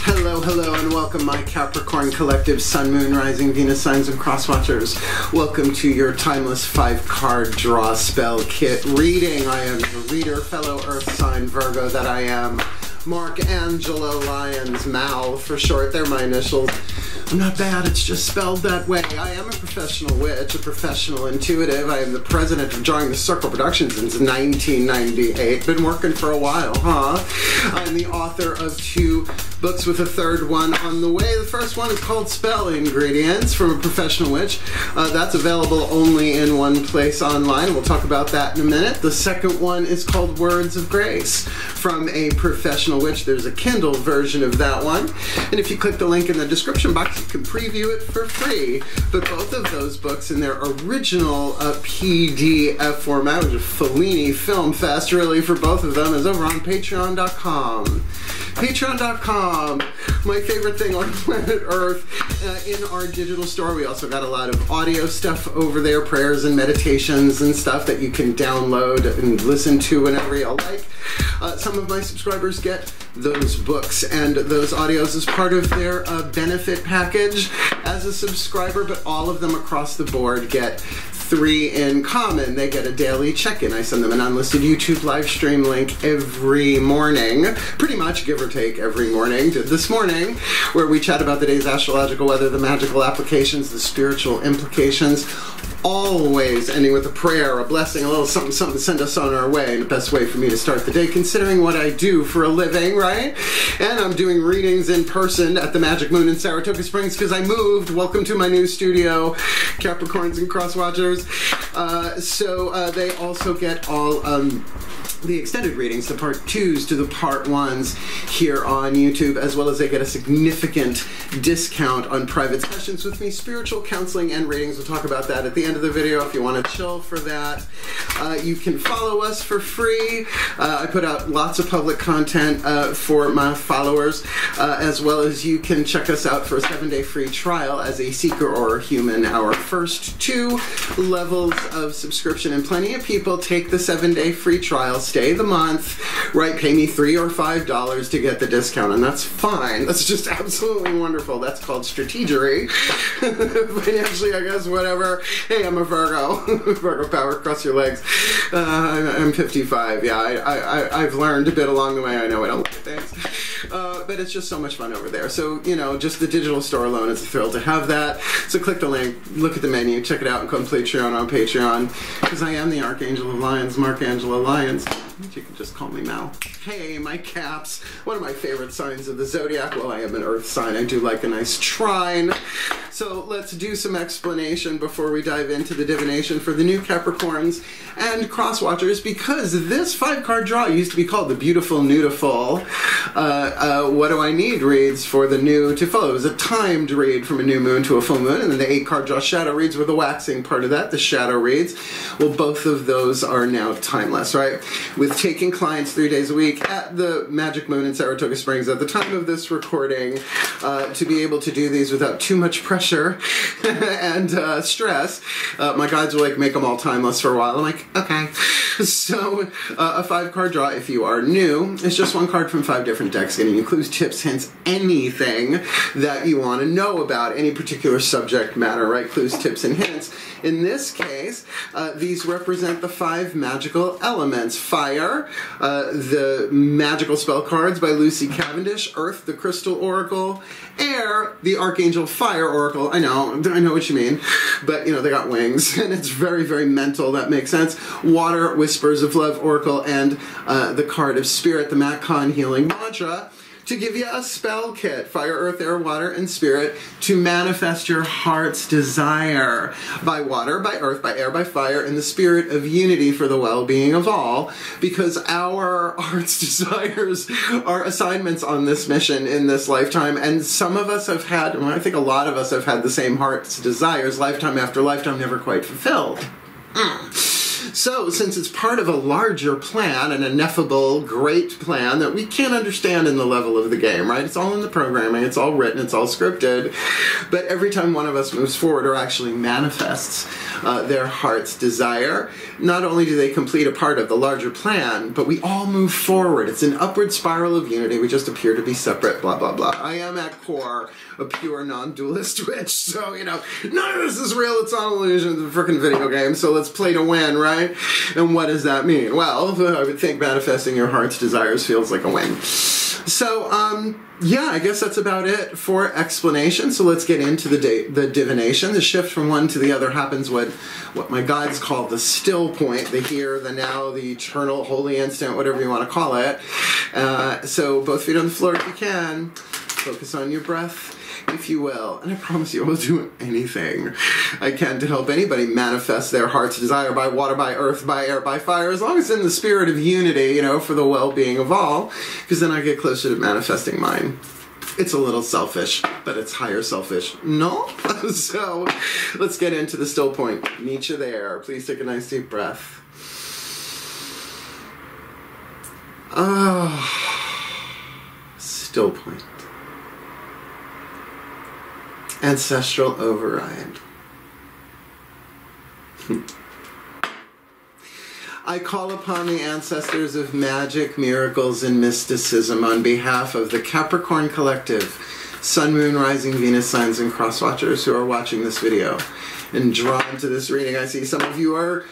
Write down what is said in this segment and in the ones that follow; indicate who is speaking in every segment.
Speaker 1: Hello, hello, and welcome, my Capricorn Collective Sun, Moon, Rising, Venus signs, and crosswatchers. Welcome to your timeless 5-card draw spell kit reading. I am your reader, fellow Earth sign Virgo that I am. Markangelo Lyons, Mal for short, they're my initials. I'm not bad, it's just spelled that way. I am a professional witch, a professional intuitive. I am the president of Drawing the Circle Productions since 1998. Been working for a while, huh? I'm the author of 2 books with a 3rd one on the way. The first one is called Spell Ingredients from a Professional Witch. That's available only in one place online. We'll talk about that in a minute. The second one is called Words of Grace from a Professional Witch. There's a Kindle version of that one. And if you click the link in the description box, you can preview it for free. But both of those books in their original PDF format, which is Fellini Film Fest, really, for both of them, is over on patreon.com. Patreon.com, my favorite thing on planet Earth. In our digital store, we also got a lot of audio stuff over there, prayers and meditations and stuff that you can download and listen to whenever you like. Some of my subscribers get those books and those audios as part of their benefit package as a subscriber, but all of them across the board get 3 in common. They get a daily check-in. I send them an unlisted YouTube live stream link every morning, pretty much give or take every morning. Did this morning, where we chat about the day's astrological weather, the magical applications, the spiritual implications, always ending with a prayer, a blessing, a little something, something to send us on our way. And the best way for me to start the day, considering what I do for a living, right? And I'm doing readings in person at the Magic Moon in Saratoga Springs because I moved. Welcome to my new studio, Capricorns and Crosswatchers. So they also get all the extended readings, the part 2s to the part 1s here on YouTube, as well as they get a significant discount on private sessions with me, spiritual counseling and readings. We'll talk about that at the end of the video if you want to chill for that. You can follow us for free. I put out lots of public content for my followers, as well as you can check us out for a 7-day free trial as a seeker or a human. Our first 2 levels of subscription, and plenty of people take the 7-day free trial, stay the month, right, pay me $3 or $5 to get the discount, and that's fine. That's just absolutely wonderful. That's called strategery. Financially, I guess, whatever. Hey, I'm a Virgo. Virgo power, cross your legs. I'm 55. Yeah, I've learned a bit along the way. I know I don't like things. But it's just so much fun over there. So, you know, just the digital store alone is a thrill to have that. So click the link, look at the menu, check it out, and come Patreon on Patreon. Because I am the Archangel of Lions, Markangelo Lyons. You can just call me Mal. Hey, my Caps. One of my favorite signs of the zodiac. Well, I am an Earth sign. I do like a nice trine. So let's do some explanation before we dive into the divination for the new Capricorns and Crosswatchers, because this 5-card draw used to be called the Beautiful Nudiful. What do I need reads for the new to full. It was a timed read from a new moon to a full moon, and then the 8-card draw shadow reads were the waxing part of that, the shadow reads. Well, both of those are now timeless, right? With taking clients 3 days a week at the Magic Moon in Saratoga Springs at the time of this recording, to be able to do these without too much pressure and stress. My guides will like make them all timeless for a while. I'm like, okay. So a 5-card draw, if you are new, is just 1 card from 5 different decks, getting you clues, tips, hints, anything that you want to know about any particular subject matter, right? Clues, tips, and hints. In this case, these represent the 5 magical elements. Fire, the magical spell cards by Lucy Cavendish. Earth, the Crystal Oracle. Air, the Archangel Fire Oracle. I know what you mean, but you know, they got wings, and it's very, very mental. That makes sense. Water, Whispers of Love Oracle, and the card of Spirit, the Macon Healing Mantra, to give you a spell kit, fire, earth, air, water, and spirit, to manifest your heart's desire by water, by earth, by air, by fire, in the spirit of unity for the well-being of all, because our heart's desires are assignments on this mission in this lifetime, and some of us have had, well, I think a lot of us have had the same heart's desires lifetime after lifetime, never quite fulfilled. So, since it's part of a larger plan, an ineffable, great plan that we can't understand in the level of the game, right? It's all in the programming, it's all written, it's all scripted, but every time one of us moves forward or actually manifests their heart's desire, not only do they complete a part of the larger plan, but we all move forward. It's an upward spiral of unity. We just appear to be separate, blah, blah, blah. I am at core a pure non-dualist witch, so, you know, none of this is real, it's all illusion, it's a freaking video game, so let's play to win, right? And what does that mean? Well, I would think manifesting your heart's desires feels like a win. So, yeah, I guess that's about it for explanation. So let's get into the divination. The shift from one to the other happens what my guides call the still point, the here, the now, the eternal, holy instant, whatever you want to call it. So both feet on the floor if you can. Focus on your breath, if you will. And I promise you I will do anything I can to help anybody manifest their heart's desire by water, by earth, by air, by fire, as long as it's in the spirit of unity, you know, for the well-being of all, because then I get closer to manifesting mine. It's a little selfish, but it's higher selfish. No? So let's get into the still point. Meet you there. Please take a nice deep breath. Still point. Ancestral override. I call upon the ancestors of magic, miracles, and mysticism on behalf of the Capricorn Collective, Sun, Moon, Rising, Venus signs, and crosswatchers who are watching this video and drawn to this reading. I see some of you are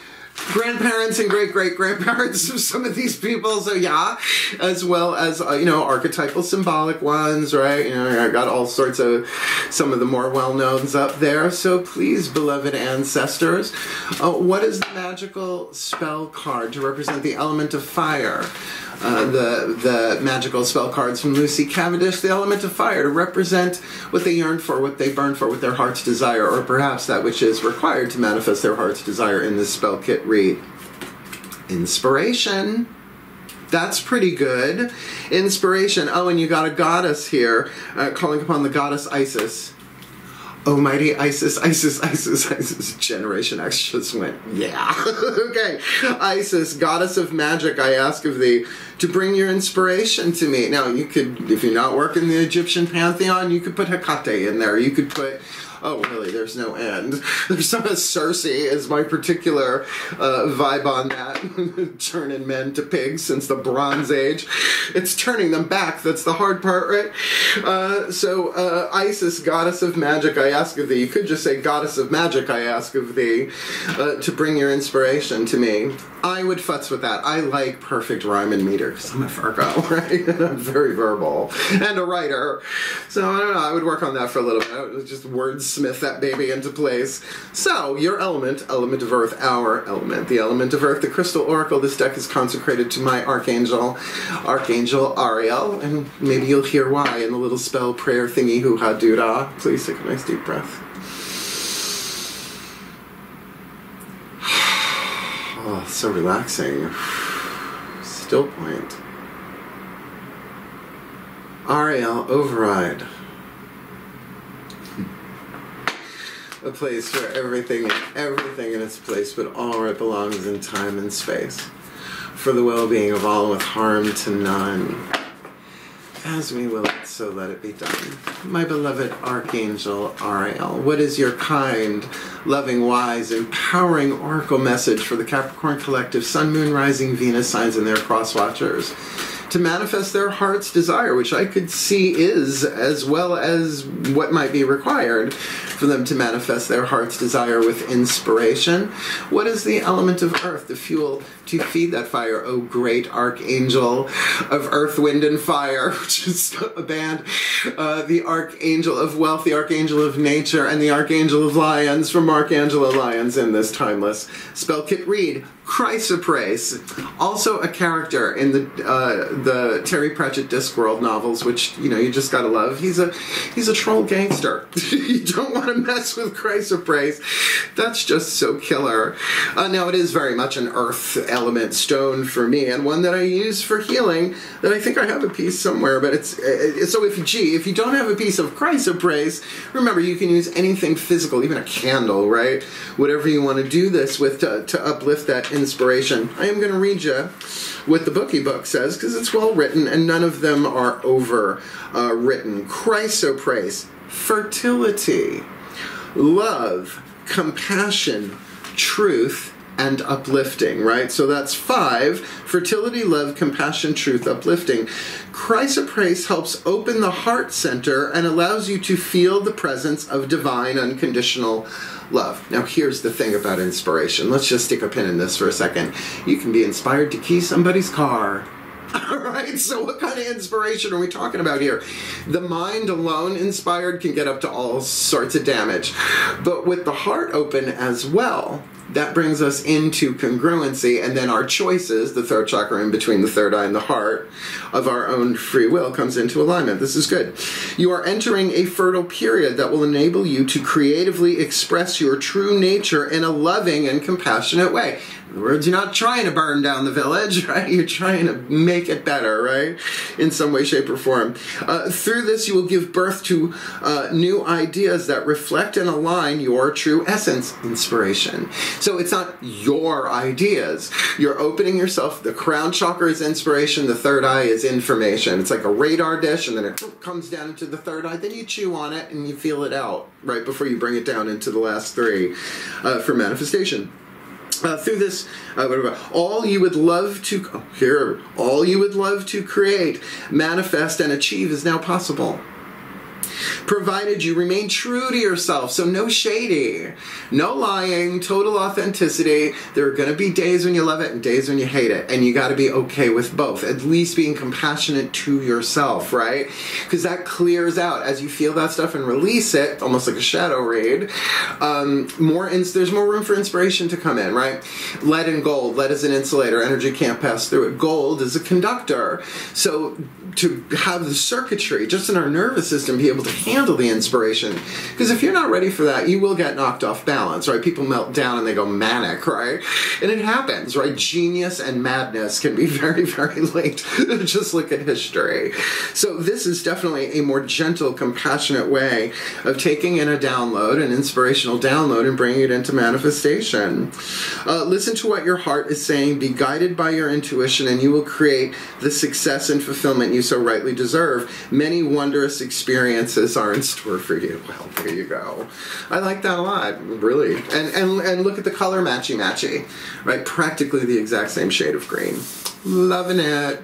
Speaker 1: grandparents and great-great-grandparents of some of these people, so yeah, as well as, you know, archetypal symbolic ones, right? You know, I got all sorts of, some of the more well-knowns up there, so please, beloved ancestors, what is the magical spell card to represent the element of fire? The magical spell cards from Lucy Cavendish, the element of fire, to represent what they yearn for, what they burn for, what their heart's desire, or perhaps that which is required to manifest their heart's desire in this spell kit read. Inspiration. That's pretty good. Inspiration. Oh, and you got a goddess here, calling upon the goddess Isis. Almighty Isis, Isis, Isis, Isis. Generation X just went, yeah. Okay. Isis, goddess of magic, I ask of thee to bring your inspiration to me. Now, you could, if you're not working the Egyptian pantheon, you could put Hecate in there. You could put, oh, really, there's no end. There's some of Circe is my particular vibe on that. Turning men to pigs since the Bronze Age. It's turning them back. That's the hard part, right? So, Isis, goddess of magic, I ask of thee. You could just say, goddess of magic, I ask of thee, to bring your inspiration to me. I would futz with that. I like perfect rhyme and meter, because I'm a Virgo, right? And I'm very verbal. And a writer. So, I don't know, I would work on that for a little bit. I would just wordsmith that baby into place. So, your element, element of earth, our element. The element of earth, the crystal oracle. This deck is consecrated to my archangel, Archangel Ariel. And maybe you'll hear why in the little spell prayer thingy hoo-ha-doo-dah. Please take a nice deep breath. Oh, so relaxing. Still point. Ariel, override. A place where everything in its place, but all where it belongs in time and space. For the well-being of all with harm to none. As we will it, so let it be done. My beloved Archangel Ariel, what is your kind, loving, wise, empowering oracle message for the Capricorn Collective, Sun, Moon, Rising, Venus signs and their crosswatchers to manifest their heart's desire, which I could see is, as well as what might be required for them to manifest their heart's desire with inspiration? What is the element of earth, the fuel to feed that fire? Oh, great Archangel of Earth, Wind, and Fire, which is a band. The Archangel of Wealth, the Archangel of Nature, and the Archangel of Lions from Archangela Lions in this timeless spell kit read. Chrysoprase, also a character in the Terry Pratchett Discworld novels, which, you know, you just gotta love. He's a troll gangster. You don't want to mess with Chrysoprase. That's just so killer. Now, it is very much an earth element element stone for me, and one that I use for healing, that I think I have a piece somewhere, but it's so if you don't have a piece of chrysoprase, remember you can use anything physical, even a candle, right? Whatever you want to do this with to uplift that inspiration. I am going to read you what the bookie book says, because it's well written and none of them are over written. Chrysoprase: fertility, love, compassion, truth, and uplifting, right? So that's 5. Fertility, love, compassion, truth, uplifting. Chrysoprase helps open the heart center and allows you to feel the presence of divine, unconditional love. Now, here's the thing about inspiration. Let's just stick a pin in this for a second. You can be inspired to key somebody's car. All right, so what kind of inspiration are we talking about here? The mind alone inspired can get up to all sorts of damage. But with the heart open as well, that brings us into congruency, and then our choices, the third chakra in between the third eye and the heart, of our own free will comes into alignment. This is good. You are entering a fertile period that will enable you to creatively express your true nature in a loving and compassionate way. In other words, you're not trying to burn down the village, right? You're trying to make it better, right? In some way, shape, or form. Through this, you will give birth to new ideas that reflect and align your true essence, inspiration. So it's not your ideas. You're opening yourself. The crown chakra is inspiration. The third eye is information. It's like a radar dish, and then it comes down into the third eye. Then you chew on it, and you feel it out right before you bring it down into the last 3 for manifestation. Through this, all you would love to create, manifest, and achieve is now possible, provided you remain true to yourself. So no shady, no lying, total authenticity. There are going to be days when you love it and days when you hate it, and you got to be okay with both. At least being compassionate to yourself, right? Because that clears out as you feel that stuff and release it, almost like a shadow read. There's more room for inspiration to come in, right? Lead and gold. Lead is an insulator. Energy can't pass through it. Gold is a conductor. So to have the circuitry just in our nervous system be able to handle the inspiration, because if you're not ready for that, you will get knocked off balance, right? People melt down and they go manic, right? And it happens, right? Genius and madness can be very, very linked. Just look at history. So this is definitely a more gentle, compassionate way of taking in a download, an inspirational download, and bringing it into manifestation. Listen to what your heart is saying, be guided by your intuition, and you will create the success and fulfillment you so rightly deserve. Many wondrous experiences are in store for you. Well, there you go. I like that a lot, really. And look at the color matchy-matchy, right? Practically the exact same shade of green. Loving it.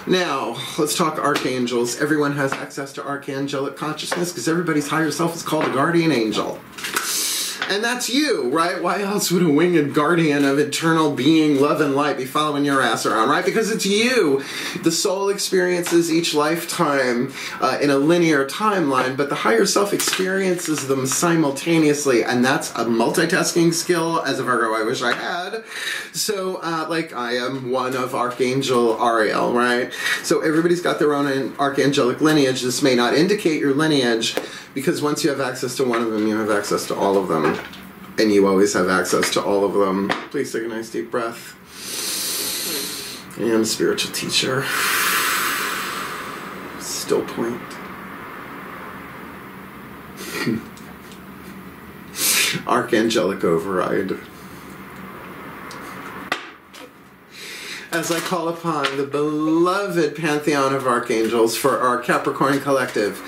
Speaker 1: Now, let's talk archangels. Everyone has access to archangelic consciousness because everybody's higher self is called a guardian angel. And that's you, right? Why else would a winged guardian of eternal being, love, and light be following your ass around, right? Because it's you. The soul experiences each lifetime in a linear timeline, but the higher self experiences them simultaneously, and that's a multitasking skill. As a Virgo, I wish I had. So, like, I am one of Archangel Ariel, right? So everybody's got their own archangelic lineage. This may not indicate your lineage, because once you have access to one of them, you have access to all of them. And you always have access to all of them. Please take a nice deep breath. I am a spiritual teacher. Still point. Archangelic override. As I call upon the beloved pantheon of archangels for our Capricorn collective,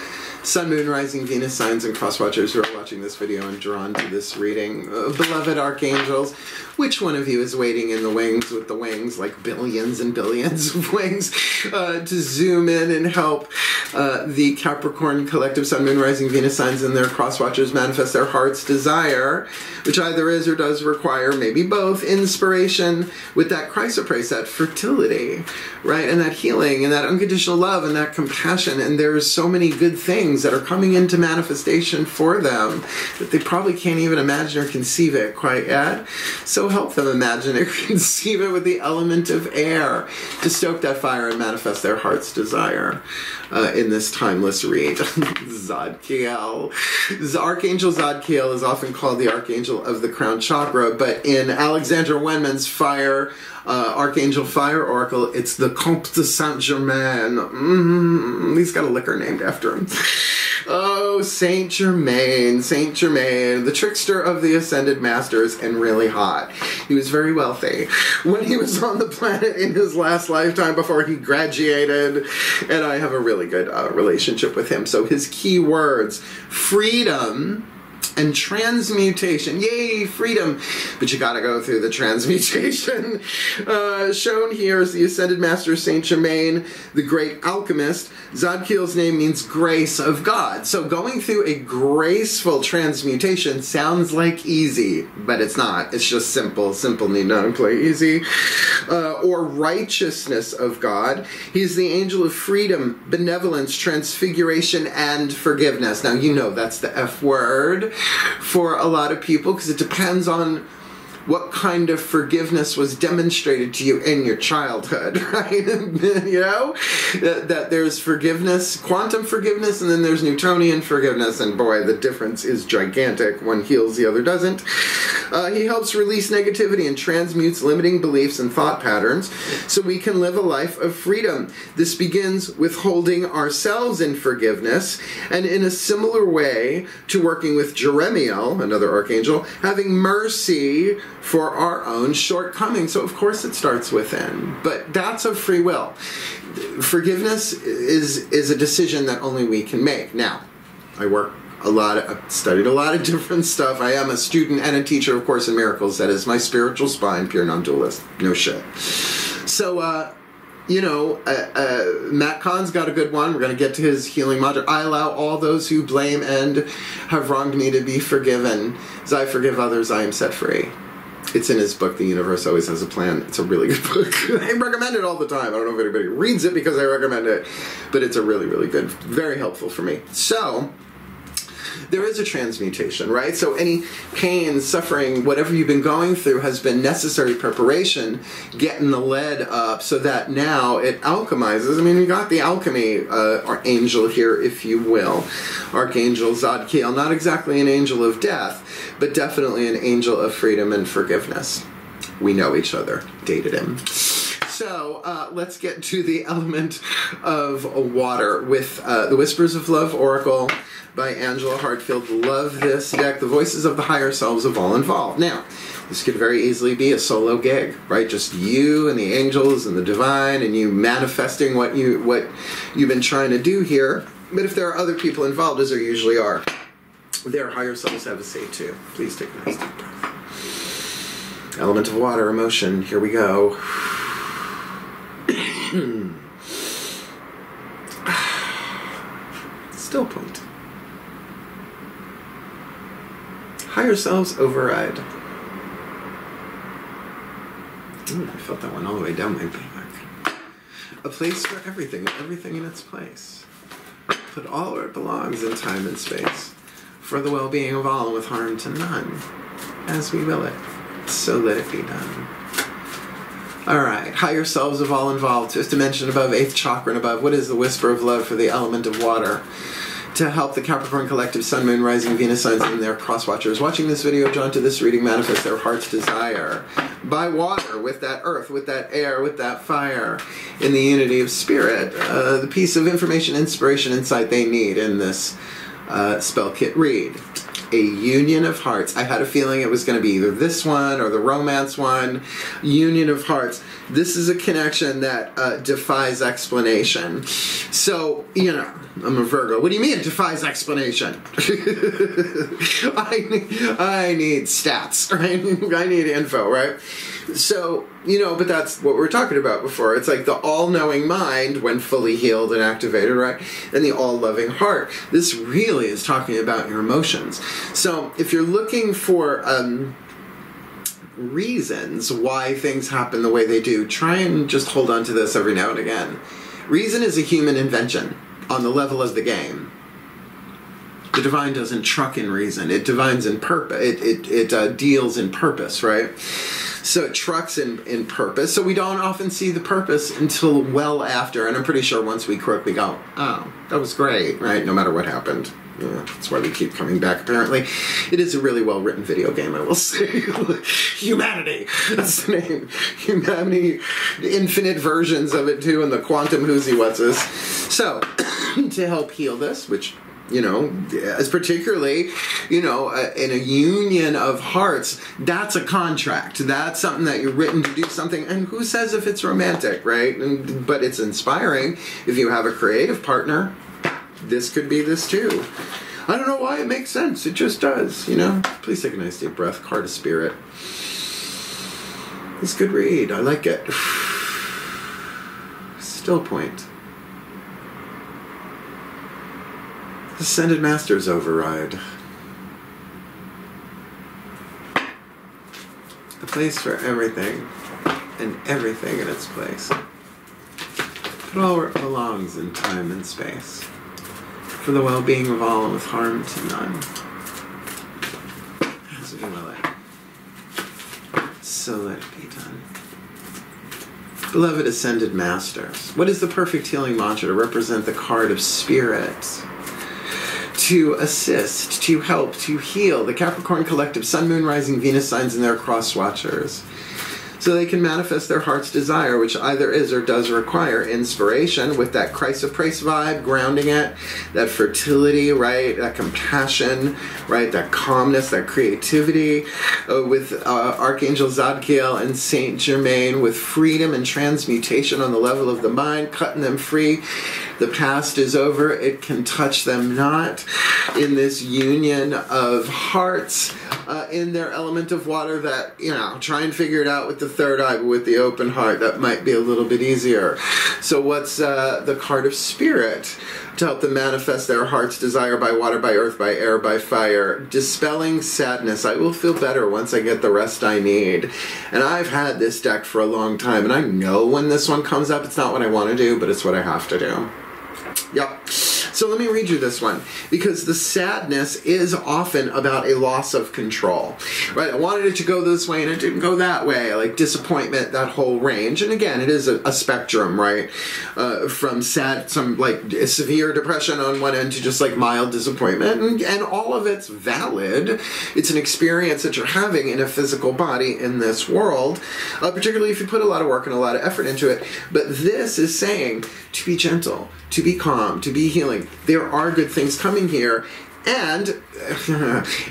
Speaker 1: Sun, Moon, Rising, Venus, signs, and crosswatchers who are watching this video and drawn to this reading. Beloved archangels, which one of you is waiting in the wings with the wings, like billions and billions of wings, to zoom in and help the Capricorn collective Sun, Moon, Rising, Venus signs and their crosswatchers manifest their heart's desire, which either is or does require, maybe both, inspiration with that chrysoprase, that fertility, right? And that healing and that unconditional love and that compassion. And there's so many good things that are coming into manifestation for them that they probably can't even imagine or conceive it quite yet. So help them imagine or conceive it with the element of air to stoke that fire and manifest their heart's desire in this timeless read. Zadkiel. The Archangel Zadkiel is often called the Archangel of the Crown Chakra, but in Alexander Wenman's fire Archangel Fire Oracle, it's the Comte de Saint-Germain. He's got a liquor named after him. Oh, Saint Germain, the trickster of the Ascended Masters, and really hot. He was very wealthy when he was on the planet in his last lifetime before he graduated, and I have a really good relationship with him. So his key words, freedom and transmutation. Yay, freedom! But you gotta go through the transmutation. Shown here is the Ascended Master Saint Germain, the great alchemist. Zadkiel's name means grace of God. So going through a graceful transmutation sounds like easy, but it's not. It's just simple. Simple need not imply easy. Or righteousness of God. He's the angel of freedom, benevolence, transfiguration, and forgiveness. Now, you know that's the F word for a lot of people, because it depends on what kind of forgiveness was demonstrated to you in your childhood, right? You know, that there's forgiveness, quantum forgiveness, and then there's Newtonian forgiveness, and boy, the difference is gigantic. One heals, the other doesn't. He helps release negativity and transmutes limiting beliefs and thought patterns so we can live a life of freedom. This begins with holding ourselves in forgiveness, and in a similar way to working with Jeremiel, another archangel, having mercy for our own shortcomings. So of course it starts within, but that's of free will. Forgiveness is a decision that only we can make. Now, I've studied a lot of different stuff. I am a student and a teacher of Course in Miracles. That is my spiritual spine, pure non-dualist. No shit. So, Matt Kahn's got a good one. We're going to get to his healing mantra. I allow all those who blame and have wronged me to be forgiven. As I forgive others, I am set free. It's in his book, The Universe Always Has a Plan. It's a really good book. I recommend it all the time. I don't know if anybody reads it because I recommend it, but it's a really, really good, very helpful for me. So, there is a transmutation, right? So any pain, suffering, whatever you've been going through has been necessary preparation, getting the lead up so that now it alchemizes. I mean, we got the alchemy angel here, if you will. Archangel Zadkiel, not exactly an angel of death, but definitely an angel of freedom and forgiveness. We know each other, dated him. So, let's get to the element of water with the Whispers of Love Oracle by Angela Hartfield. Love this deck. The voices of the higher selves of all involved. Now, this could very easily be a solo gig, right? Just you and the angels and the divine and you manifesting what you've been trying to do here. But if there are other people involved, as there usually are, their higher selves have a say too. Please take a nice deep breath. Element of water, emotion. Here we go. Still point. Higher selves override. Ooh, I felt that one all the way down my back. A place for everything in its place. Put all where it belongs in time and space. For the well-being of all with harm to none. As we will it, so let it be done. Alright, higher selves of all involved, 5th dimension above, 8th chakra and above. What is the whisper of love for the element of water? To help the Capricorn Collective Sun, Moon, Rising, Venus signs and their crosswatchers watching this video, drawn to this reading, manifest their heart's desire by water, with that earth, with that air, with that fire, in the unity of spirit, the piece of information, inspiration, insight they need in this spell kit read. A union of hearts. I had a feeling it was going to be either this one or the romance one. Union of hearts. This is a connection that defies explanation. So, you know, I'm a Virgo. What do you mean it defies explanation? I need stats, right? I need info, right? So, you know, but that's what we were talking about before. It's like the all-knowing mind when fully healed and activated, right? And the all-loving heart. This really is talking about your emotions. So, if you're looking for reasons why things happen the way they do, try and just hold on to this every now and again. Reason is a human invention on the level of the game. The divine doesn't truck in reason. It divines in purpose. It deals in purpose, right? So it trucks in purpose. So we don't often see the purpose until well after. And I'm pretty sure once we quickly go, oh, that was great, right? No matter what happened. Yeah, that's why we keep coming back, apparently. It is a really well-written video game, I will say. Humanity! That's the name. Humanity. Infinite versions of it, too, and the quantum whoosy-whatses. So, to help heal this, which, you know, as particularly, you know, in a union of hearts, that's a contract. That's something that you're written to do something. And who says if it's romantic, right? But it's inspiring. If you have a creative partner, this could be this too. I don't know why it makes sense. It just does, you know? Please take a nice deep breath. Card of Spirit. It's a good read. I like it. Still point. Ascended Masters override. A place for everything, and everything in its place. It all belongs in time and space, for the well-being of all with harm to none. As we will it, so let it be done. Beloved Ascended Masters, what is the perfect healing mantra to represent the card of Spirit? To assist, to help, to heal the Capricorn collective Sun, Moon, Rising, Venus signs and their crosswatchers, so they can manifest their heart's desire, which either is or does require inspiration with that Christ of Praise vibe, grounding it, that fertility, right, that compassion, right, that calmness, that creativity, with Archangel Zadkiel and Saint Germain, with freedom and transmutation on the level of the mind, cutting them free. The past is over, it can touch them not, in this union of hearts, in their element of water that, you know, try and figure it out with the third eye, but with the open heart, that might be a little bit easier. So what's the card of Spirit? To help them manifest their heart's desire by water, by earth, by air, by fire. Dispelling sadness. I will feel better once I get the rest I need. And I've had this deck for a long time, and I know when this one comes up, it's not what I want to do, but it's what I have to do. Yep. So let me read you this one, because the sadness is often about a loss of control, right? I wanted it to go this way and it didn't go that way, like disappointment, that whole range. And again, it is a spectrum, right? From sad, some like severe depression on one end to just like mild disappointment, and all of it's valid. It's an experience that you're having in a physical body in this world, particularly if you put a lot of work and a lot of effort into it. But this is saying to be gentle, to be calm, to be healing. There are good things coming here. And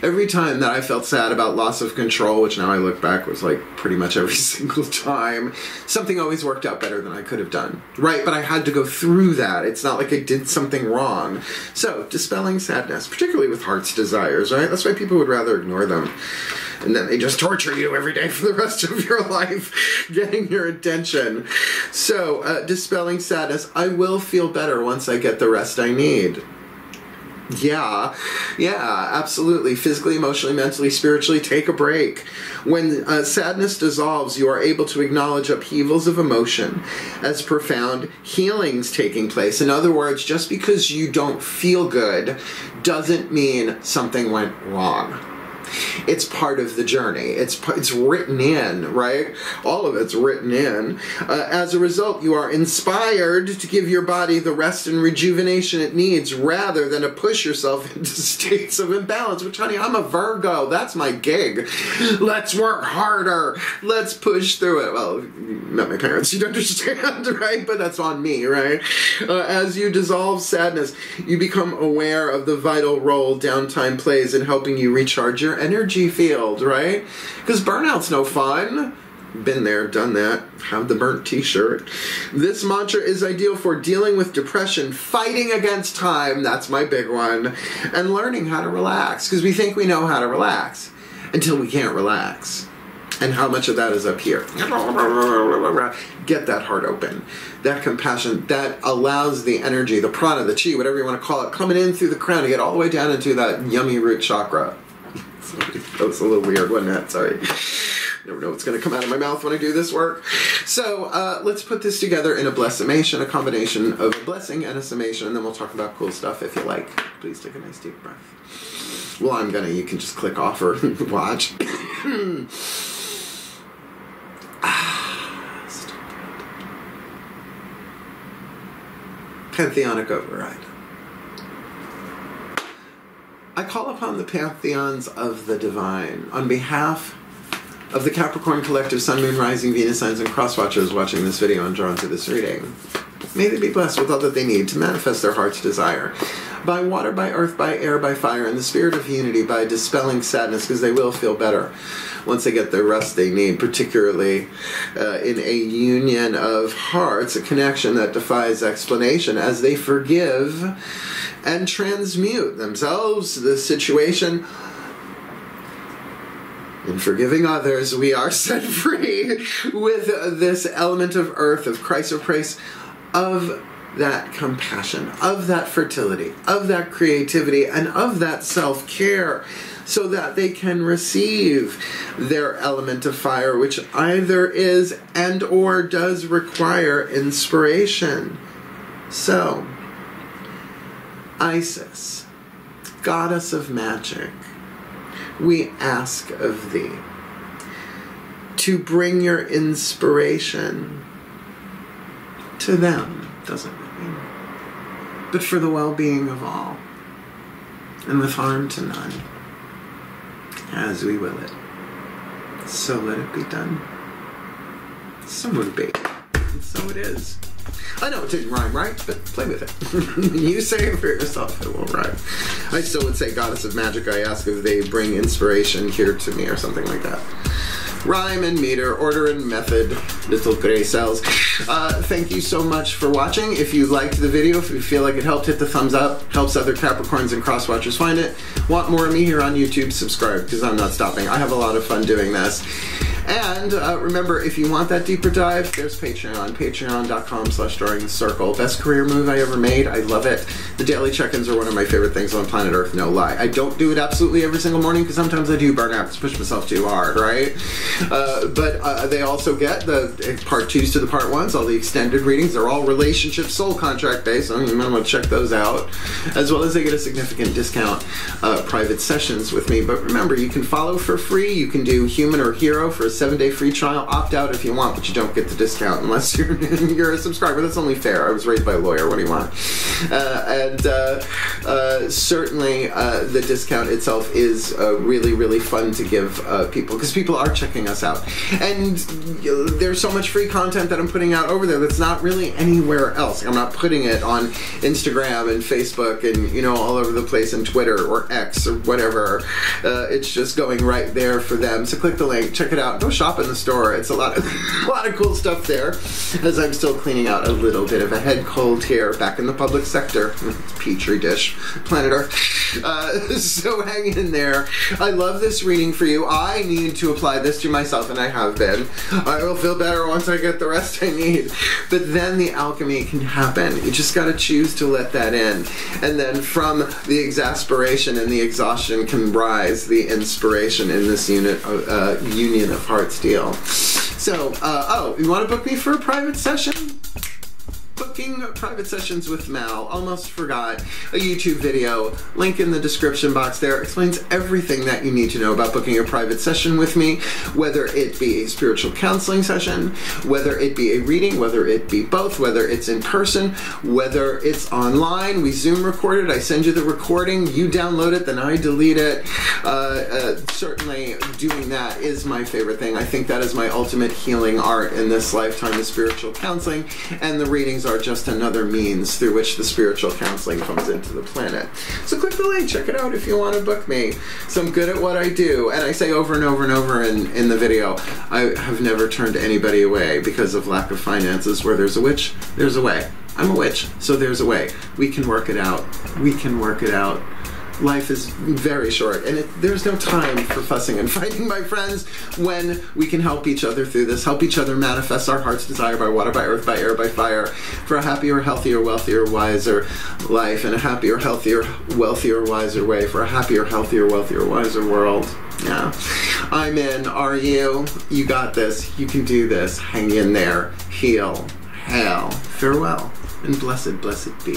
Speaker 1: every time that I felt sad about loss of control, which now I look back was like pretty much every single time, something always worked out better than I could have done, right? But I had to go through that. It's not like I did something wrong. So, dispelling sadness, particularly with heart's desires, right? That's why people would rather ignore them. And then they just torture you every day for the rest of your life, getting your attention. So, dispelling sadness, I will feel better once I get the rest I need. Yeah, absolutely. Physically, emotionally, mentally, spiritually, take a break. When sadness dissolves, you are able to acknowledge upheavals of emotion as profound healings taking place. In other words, just because you don't feel good doesn't mean something went wrong. It's part of the journey. It's written in, right? All of it's written in. As a result, you are inspired to give your body the rest and rejuvenation it needs rather than to push yourself into states of imbalance. Which, honey, I'm a Virgo. That's my gig. Let's work harder. Let's push through it. Well, not my parents, you'd understand, right? But that's on me, right? As you dissolve sadness, you become aware of the vital role downtime plays in helping you recharge your energy field, right? Because burnout's no fun. Been there, done that. Have the burnt t-shirt. This mantra is ideal for dealing with depression, fighting against time, that's my big one, and learning how to relax. Because we think we know how to relax until we can't relax. And how much of that is up here? Get that heart open. That compassion, that allows the energy, the prana, the chi, whatever you want to call it, coming in through the crown to get all the way down into that yummy root chakra. That was a little weird, wasn't it? Sorry. never know what's going to come out of my mouth when I do this work. So let's put this together in a blessimation, a combination of a blessing and a summation, and then we'll talk about cool stuff if you like. Please take a nice deep breath. Well, I'm gonna, you can just click off or watch. Pantheonic override. I call upon the pantheons of the divine on behalf of the Capricorn Collective Sun, Moon, Rising, Venus signs, and crosswatchers watching this video and drawn to this reading. May they be blessed with all that they need to manifest their heart's desire. By water, by earth, by air, by fire, in the spirit of unity, by dispelling sadness, because they will feel better once they get the rest they need, particularly in a union of hearts, a connection that defies explanation, as they forgive and transmute themselves, the situation. In forgiving others, we are set free with this element of earth, of Christ, of praise, of that compassion, of that fertility, of that creativity, and of that self-care, so that they can receive their element of fire, which either is and or does require inspiration. So, Isis, goddess of magic, we ask of thee to bring your inspiration to them, doesn't it? But for the well-being of all, and with harm to none, as we will it. So let it be done. So would it be. And so it is. I know it didn't rhyme right, but play with it. You say it for yourself, it won't rhyme. I still would say goddess of magic, I ask if they bring inspiration here to me or something like that. Rhyme and meter, order and method, little gray cells. Thank you so much for watching. If you liked the video, if you feel like it helped, hit the thumbs up. Helps other Capricorns and crosswatchers find it. Want more of me here on YouTube? Subscribe, because I'm not stopping. I have a lot of fun doing this. And remember, if you want that deeper dive, there's Patreon. Patreon.com/drawingthecircle. Best career move I ever made. I love it. The daily check-ins are one of my favorite things on planet Earth, no lie. I don't do it absolutely every single morning, because sometimes I do burn out, to push myself too hard, right? But they also get the part 2s to the part 1s, all the extended readings. They're all relationship soul contract based, so you might want to check those out. As well as they get a significant discount private sessions with me. But remember, you can follow for free. You can do human or hero for a 7-day free trial. Opt out if you want, but you don't get the discount unless you're a subscriber. That's only fair. I was raised by a lawyer. What do you want? Certainly the discount itself is really, really fun to give people, because people are checking us out. And there's so much free content that I'm putting out over there that's not really anywhere else. I'm not putting it on Instagram and Facebook and, you know, all over the place, and Twitter or X or whatever. It's just going right there for them. So click the link, check it out. Go shop in the store. It's a lot of cool stuff there, as I'm still cleaning out a little bit of a head cold here back in the public sector. Petri dish, planet Earth. So hang in there. I love this reading for you. I need to apply this to myself, and I have been. I will feel better once I get the rest I need. But then the alchemy can happen. You just got to choose to let that in. And then from the exasperation and the exhaustion can rise the inspiration in this union of hearts deal. So, oh, you want to book me for a private session? Booking private sessions with Mal. Almost forgot. A YouTube video. Link in the description box there. Explains everything that you need to know about booking a private session with me. Whether it be a spiritual counseling session, whether it be a reading, whether it be both, whether it's in person, whether it's online. We Zoom record it. I send you the recording. You download it, then I delete it. Certainly doing that is my favorite thing. I think that is my ultimate healing art in this lifetime, is spiritual counseling, and the readings are just another means through which the spiritual counseling comes into the planet. So click the link, check it out if you want to book me. So I'm good at what I do, and I say over and over and over in the video, I have never turned anybody away because of lack of finances. Where there's a witch, there's a way. I'm a witch, so there's a way. We can work it out. We can work it out. Life is very short, and there's no time for fussing and fighting, my friends, when we can help each other through this, help each other manifest our heart's desire by water, by earth, by air, by fire, for a happier, healthier, wealthier, wiser life, and a happier, healthier, wealthier, wiser way, for a happier, healthier, wealthier, wiser world. Yeah. I'm in. Are you? You got this. You can do this. Hang in there. Heal. Hail. Farewell. And blessed, blessed be.